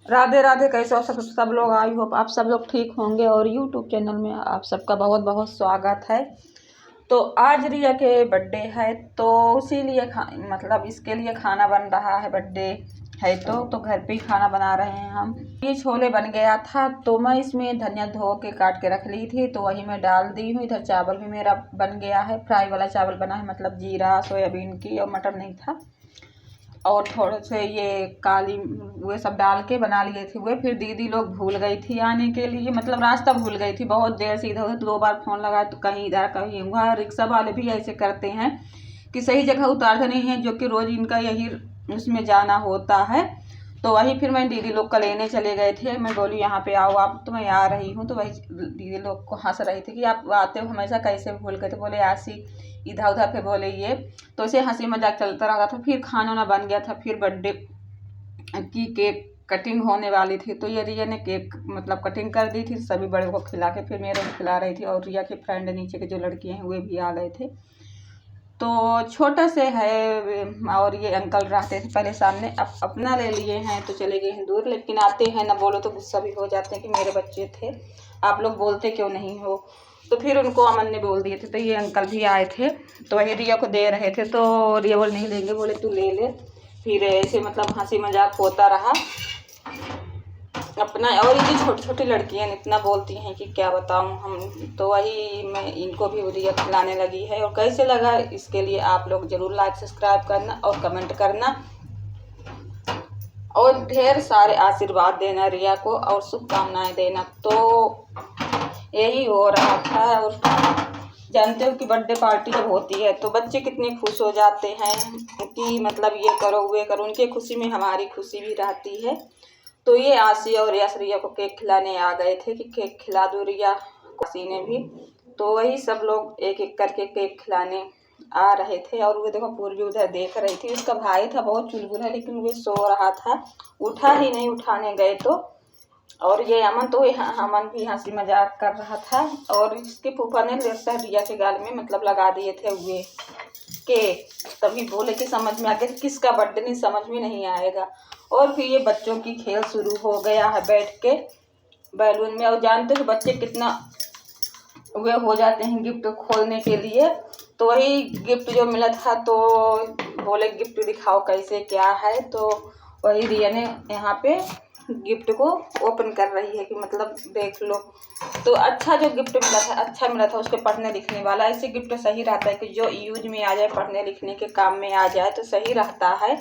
राधे राधे। कैसे हो सब लोग? आई होप आप सब लोग ठीक होंगे और यूट्यूब चैनल में आप सबका बहुत बहुत स्वागत है। तो आज रिया के बर्थडे है तो उसी लिए मतलब इसके लिए खाना बन रहा है। बर्थडे है तो घर पे ही खाना बना रहे हैं हम। ये छोले बन गया था तो मैं इसमें धनिया धो के काट के रख ली थी तो वही मैं डाल दी हूँ। इधर चावल भी मेरा बन गया है, फ्राई वाला चावल बना है, मतलब जीरा सोयाबीन की, और मटर नहीं था। और थोड़े से ये काली वो सब डाल के बना लिए थे वो। फिर दीदी लोग भूल गई थी आने के लिए, मतलब रास्ता भूल गई थी। बहुत देर से इधर उधर 2 बार फ़ोन लगाया तो कहीं इधर कहीं वहाँ। रिक्शा वाले भी ऐसे करते हैं कि सही जगह उतारते नहीं हैं, जो कि रोज़ इनका यही उसमें जाना होता है। तो वही फिर मैं दीदी लोग का लेने चले गए थे। मैं बोली यहाँ पे आओ आप, तो मैं आ रही हूँ। तो वही दीदी लोग को हंस रही थी कि आप आते हो हमेशा, कैसे भूल गए? तो बोले ऐसी इधर उधर। फिर बोले ये तो ऐसे हंसी मजाक चलता रहा था। फिर खाना वाना बन गया था। फिर बर्थडे की केक कटिंग होने वाली थी तो ये रिया ने केक मतलब कटिंग कर दी थी सभी बड़े को खिला के, फिर मेरे को खिला रही थी। और रिया के फ्रेंड नीचे के जो लड़कियाँ हैं वे भी आ गए थे। तो छोटा से है और ये अंकल रहते थे पहले सामने, अब अपना ले लिए हैं तो चले गए हैं दूर। लेकिन आते हैं ना बोलो तो गुस्सा भी हो जाते हैं कि मेरे बच्चे थे, आप लोग बोलते क्यों नहीं हो? तो फिर उनको अमन ने बोल दिए थे। तो ये अंकल भी आए थे तो वही रिया को दे रहे थे तो रिया बोले नहीं लेंगे, बोले तू ले ले। फिर ऐसे मतलब हंसी मजाक होता रहा अपना। और ये छोटी छोटी लड़कियां इतना बोलती हैं कि क्या बताऊं हम। तो वही मैं इनको भी रिया खिलाने लगी है। और कैसे लगा इसके लिए आप लोग ज़रूर लाइक सब्सक्राइब करना और कमेंट करना और ढेर सारे आशीर्वाद देना रिया को और शुभकामनाएं देना। तो यही हो रहा था। और जानते हो कि बर्थडे पार्टी जब होती है तो बच्चे कितने खुश हो जाते हैं कि मतलब ये करो वे करो। उनके खुशी में हमारी खुशी भी रहती है। तो ये आसी और यश रिया को केक खिलाने आ गए थे कि केक खिला दो रिया। आसी ने भी तो वही सब लोग एक एक करके केक खिलाने आ रहे थे। और वो देखो पूर्वी उधर देख रही थी। उसका भाई था बहुत चुलबुल है लेकिन वो सो रहा था, उठा ही नहीं, उठाने गए तो। और ये अमन तो अमन भी हंसी मजाक कर रहा था। और इसके फूफा ने रिया के गाल में मतलब लगा दिए थे हुए के। तभी बोले कि समझ में आ गया किसका बर्थडे, नहीं समझ में नहीं आएगा। और फिर ये बच्चों की खेल शुरू हो गया है बैठ के बैलून में। और जानते हो बच्चे कितना वे हो जाते हैं गिफ्ट खोलने के लिए। तो वही गिफ्ट जो मिला था तो बोले गिफ्ट दिखाओ कैसे क्या है। तो वही रिया ने यहाँ पे गिफ्ट को ओपन कर रही है कि मतलब देख लो। तो अच्छा जो गिफ्ट मिला था, अच्छा मिला था उसके पढ़ने लिखने वाला। ऐसे गिफ्ट सही रहता है कि जो यूज में आ जाए, पढ़ने लिखने के काम में आ जाए तो सही रहता है।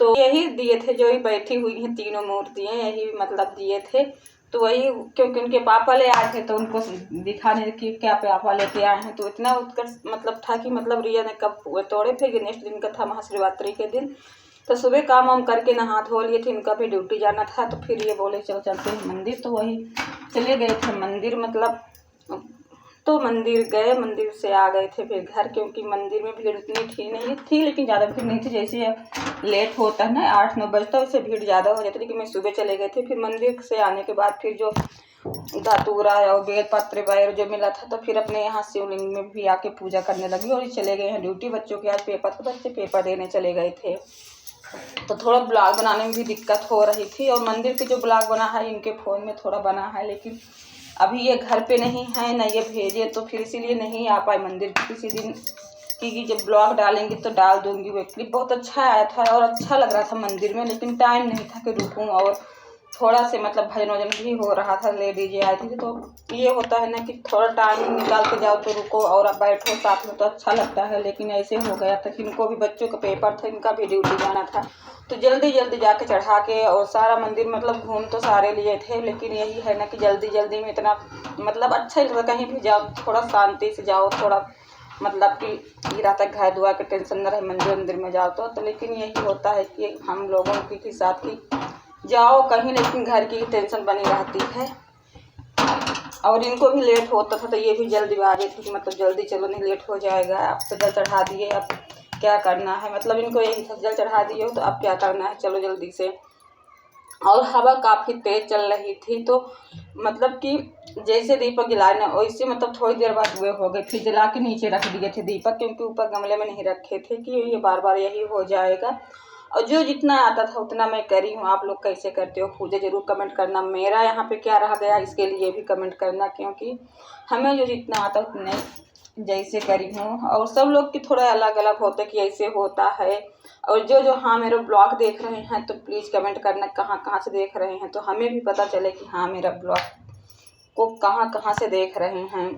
तो यही दिए थे, जो ही बैठी हुई हैं तीनों मूर्तियाँ यही मतलब दिए थे। तो वही क्योंकि उनके पापा ले आए थे तो उनको दिखाने कि क्या पापा लेके आए हैं। तो इतना उत्कर्ष मतलब था कि मतलब रिया ने कब तोड़े। फिर नेक्स्ट दिन का था महाशिवरात्रि के दिन। तो सुबह काम वाम करके नहा धो लिए थे, इनका भी ड्यूटी जाना था। तो फिर ये बोले चलो चलते हैं मंदिर। तो वही चले गए थे मंदिर मतलब। तो मंदिर गए, मंदिर से आ गए थे फिर घर, क्योंकि मंदिर में भीड़ उतनी नहीं थी लेकिन ज़्यादा भीड़ नहीं थी। जैसे लेट होता है ना 8-9 बजता उससे भीड़ ज़्यादा हो जाती। लेकिन मैं सुबह चले गए थे। फिर मंदिर से आने के बाद फिर जो धतूरा और बेलपत्र वगैरह जो मिला था तो फिर अपने यहाँ शिवलिंग में भी आके पूजा करने लगी। और चले गए हैं ड्यूटी। बच्चों के आज पेपर, तो बच्चे पेपर देने चले गए थे। तो थोड़ा ब्लॉग बनाने में भी दिक्कत हो रही थी। और मंदिर के जो ब्लॉग बना है इनके फ़ोन में थोड़ा बना है, लेकिन अभी ये घर पे नहीं है ना ये भेजे, तो फिर इसीलिए नहीं आ पाए मंदिर किसी दिन कि जब ब्लॉग डालेंगे तो डाल दूंगी। वो क्लिप बहुत अच्छा आया था और अच्छा लग रहा था मंदिर में, लेकिन टाइम नहीं था कि रुकूं। और थोड़ा से मतलब भजन वजन भी हो रहा था, लेडीज आई थी। तो ये होता है ना कि थोड़ा टाइम निकाल के जाओ तो रुको और अब बैठो साथ में तो अच्छा लगता है। लेकिन ऐसे हो गया था कि इनको भी बच्चों का पेपर था, इनका भी ड्यूटी जाना था। तो जल्दी जल्दी जाके चढ़ा के और सारा मंदिर मतलब घूम तो सारे लिए थे। लेकिन यही है ना कि जल्दी जल्दी में इतना मतलब अच्छा ही लगता। कहीं भी जाओ थोड़ा शांति से जाओ, थोड़ा मतलब कि ये रहता है घर दुआ के टेंशन न रहे मंदिर में जाओ तो। लेकिन यही होता है कि हम लोगों की साथ ही जाओ कहीं, लेकिन घर की टेंशन बनी रहती है। और इनको भी लेट होता था तो ये भी जल्दीबाजी थी कि मतलब जल्दी चलो नहीं लेट हो जाएगा। अब तो जल चढ़ा दिए, अब क्या करना है, मतलब इनको यही था जल चढ़ा दिए हो तो अब क्या करना है, चलो जल्दी से। और हवा काफ़ी तेज़ चल रही थी तो मतलब कि जैसे दीपक जलाए ना वैसे मतलब थोड़ी देर बाद वे हो गए। फिर जला के नीचे रख दिए थे दीपक, क्योंकि ऊपर गमले में नहीं रखे थे कि ये बार बार यही हो जाएगा। और जो जितना आता था उतना मैं करी हूँ। आप लोग कैसे करते हो पूजा ज़रूर कमेंट करना। मेरा यहाँ पे क्या रह गया इसके लिए भी कमेंट करना, क्योंकि हमें जो जितना आता है उतने जैसे करी हूँ। और सब लोग की थोड़ा अलग अलग होता है कि ऐसे होता है। और जो हाँ मेरा ब्लॉग देख रहे हैं तो प्लीज़ कमेंट करना कहाँ कहाँ से देख रहे हैं, तो हमें भी पता चले कि हाँ मेरा ब्लॉग को कहाँ कहाँ से देख रहे हैं।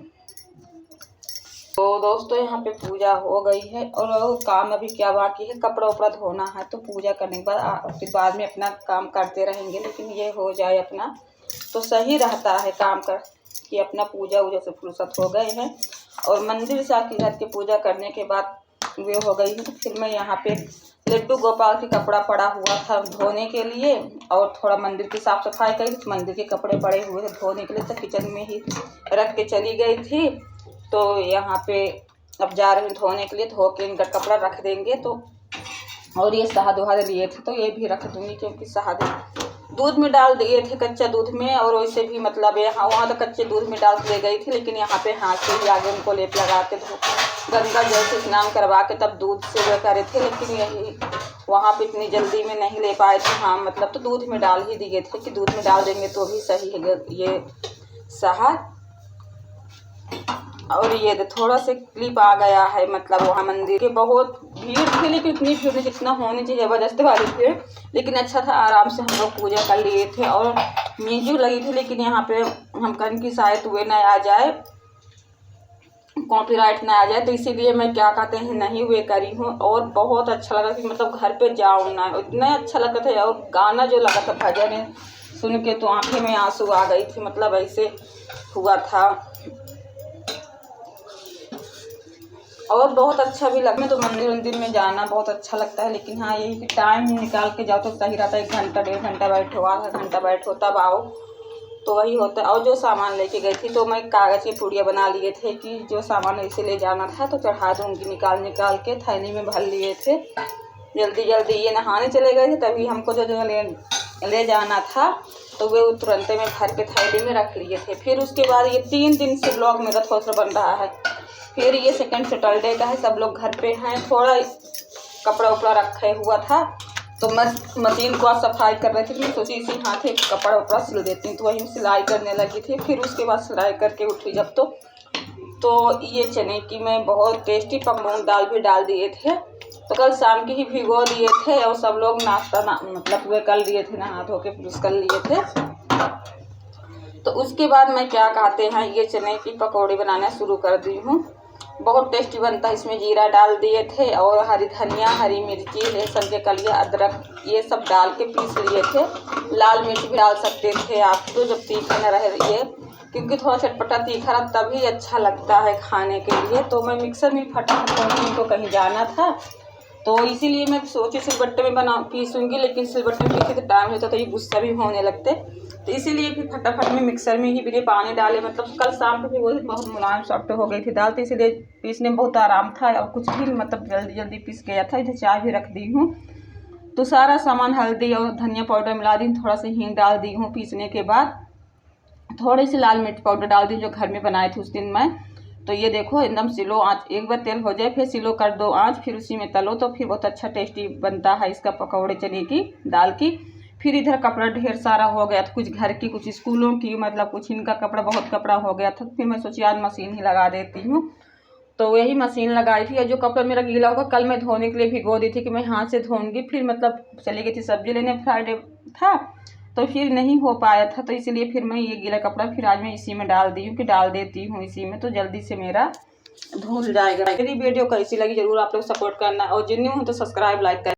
तो दोस्तों यहाँ पे पूजा हो गई है और काम अभी क्या बाकी है, कपड़ा उपड़ा धोना है। तो पूजा करने के बाद फिर बाद में अपना काम करते रहेंगे, लेकिन ये हो जाए अपना तो सही रहता है काम कर कि अपना पूजा वूजा से फुर्सत हो गए हैं। और मंदिर से आके घर की पूजा करने के बाद वे हो गई है। तो फिर मैं यहाँ पे लड्डू गोपाल के कपड़ा पड़ा हुआ था धोने के लिए, और थोड़ा मंदिर की साफ़ सफाई करी। तो मंदिर के कपड़े पड़े हुए थे धोने के लिए, तो किचन में ही रख के चली गई थी। तो यहाँ पे अब जा रहे हैं धोने के लिए, धो के इनका कपड़ा रख देंगे। तो और ये शहद वहद लिए थे तो ये भी रख दूँगी, क्योंकि शहद दूध में डाल दिए थे कच्चा दूध में। और वैसे भी मतलब यहाँ वहाँ तो कच्चे दूध में डाल के ले गई थी, लेकिन यहाँ पे हाथ से ही आगे उनको लेप लगा के गंगा जल से स्नान करवा के तब दूध से वे करे थे। लेकिन यही वहाँ पे इतनी जल्दी में नहीं ले पाए थे। हाँ मतलब तो दूध में डाल ही दिए थे कि दूध में डाल देंगे तो भी सही है ये शहद। और ये थोड़ा से क्लिप आ गया है, मतलब वहाँ मंदिर के बहुत भीड़ थी, लेकिन इतनी भीड़ नहीं जितना होनी चाहिए ज़बरदस्त वाली भीड़। लेकिन अच्छा था, आराम से हम लोग पूजा कर लिए थे। और म्यूजिक लगी थी, लेकिन यहाँ पे हम कहें कि शायद वे ना आ जाए, कॉपीराइट ना आ जाए, तो इसीलिए मैं क्या कहते हैं नहीं हुए करी हूँ। और बहुत अच्छा लगा कि मतलब घर पे जाऊँ ना, इतना अच्छा लगा था। और गाना जो लगा था भजन सुन के तो आँखें में आंसू आ गई थी, मतलब ऐसे हुआ था। और बहुत अच्छा भी लगा। मैं तो मंदिर में जाना बहुत अच्छा लगता है, लेकिन हाँ यही कि टाइम निकाल के जाओ तो सही रहता है। 1 घंटा 1.5 घंटा बैठो, आधा घंटा बैठो तब आओ, तो वही होता है। और जो सामान लेके गई थी तो मैं कागज़ की पुड़िया बना लिए थे कि जो सामान ऐसे ले जाना था तो चढ़ा दूँगी, निकाल के थैली में भर लिए थे। जल्दी ये नहाने चले गए थे, तभी हमको जो ले जाना था तो वे तुरंत में भर के थैली में रख लिए थे। फिर उसके बाद ये 3 दिन से ब्लॉग मेरा थोड़ा सा बन रहा है। फिर ये सेकंड सैटरडे का है, सब लोग घर पे हैं। थोड़ा कपड़ा उपड़ा रखे हुआ था तो मैं मशीन को सफाई कर रही थी। मैं सोची इसी हाथ एक कपड़ा उपड़ा सिल देती हूँ, तो वही सिलाई करने लगी थी। फिर उसके बाद सिलाई करके उठी जब तो ये चने की मैं बहुत टेस्टी मूंग दाल भी डाल दिए थे। तो कल शाम की ही भिगो दिए थे और सब लोग नाश्ता मतलब वे कर लिए थे, नहा धो के पुरुष कर लिए थे। तो उसके बाद मैं क्या कहते हैं ये चने की पकौड़ी बनाना शुरू कर दी हूँ। बहुत टेस्टी बनता है। इसमें जीरा डाल दिए थे और हरी धनिया, हरी मिर्ची, लहसुन के कलिया, अदरक ये सब डाल के पीस लिए थे। लाल मिर्च भी डाल सकते थे आप, तो जब तीखा न रहे ये, क्योंकि थोड़ा चटपटा तीखा रहा तभी अच्छा लगता है खाने के लिए। तो मैं मिक्सर में फटाफट को कहीं जाना था तो इसीलिए मैं सोची सिलबट्टे में पीसूँगी, लेकिन सिलबट्टे में पीसे तो टाइम होता तो ये गुस्सा भी होने लगते। तो इसीलिए फिर फटाफट में मिक्सर में ही बिना पानी डाले, मतलब कल शाम को भी वो बहुत मुलायम सॉफ्ट हो गई थी दाल, तो इसलिए पीसने में बहुत आराम था और कुछ भी मतलब जल्दी पीस गया था। इधर चाय भी रख दी हूँ। तो सारा सामान हल्दी और धनिया पाउडर मिला दी, थोड़ा सा हींग डाल दी हूँ। पीसने के बाद थोड़ी सी लाल मिर्च पाउडर डाल दी जो घर में बनाए थे उस दिन मैं। तो ये देखो एकदम स्लो आँच, एक बार तेल हो जाए फिर स्लो कर दो आँच, फिर उसी में तलो तो फिर बहुत अच्छा टेस्टी बनता है इसका पकौड़े चने की दाल की। फिर इधर कपड़ा ढेर सारा हो गया था, कुछ घर की कुछ स्कूलों की, मतलब कुछ इनका कपड़ा, बहुत कपड़ा हो गया था। फिर मैं सोची आज मशीन ही लगा देती हूँ, तो वही मशीन लगाई थी। और जो कपड़ा मेरा गीला होगा कल मैं धोने के लिए भिगो दी थी कि मैं हाथ से धोऊंगी। फिर मतलब चली गई थी सब्जी लेने, फ्राइडे था तो फिर नहीं हो पाया था, तो इसलिए फिर मैं ये गीला कपड़ा फिर आज मैं इसी में डाल दी हूँ कि डाल देती हूँ इसी में, तो जल्दी से मेरा धुल जाएगा। मेरी वीडियो कैसी लगी जरूर आप लोग सपोर्ट करना, और जिन्हें हो तो सब्सक्राइब लाइक कर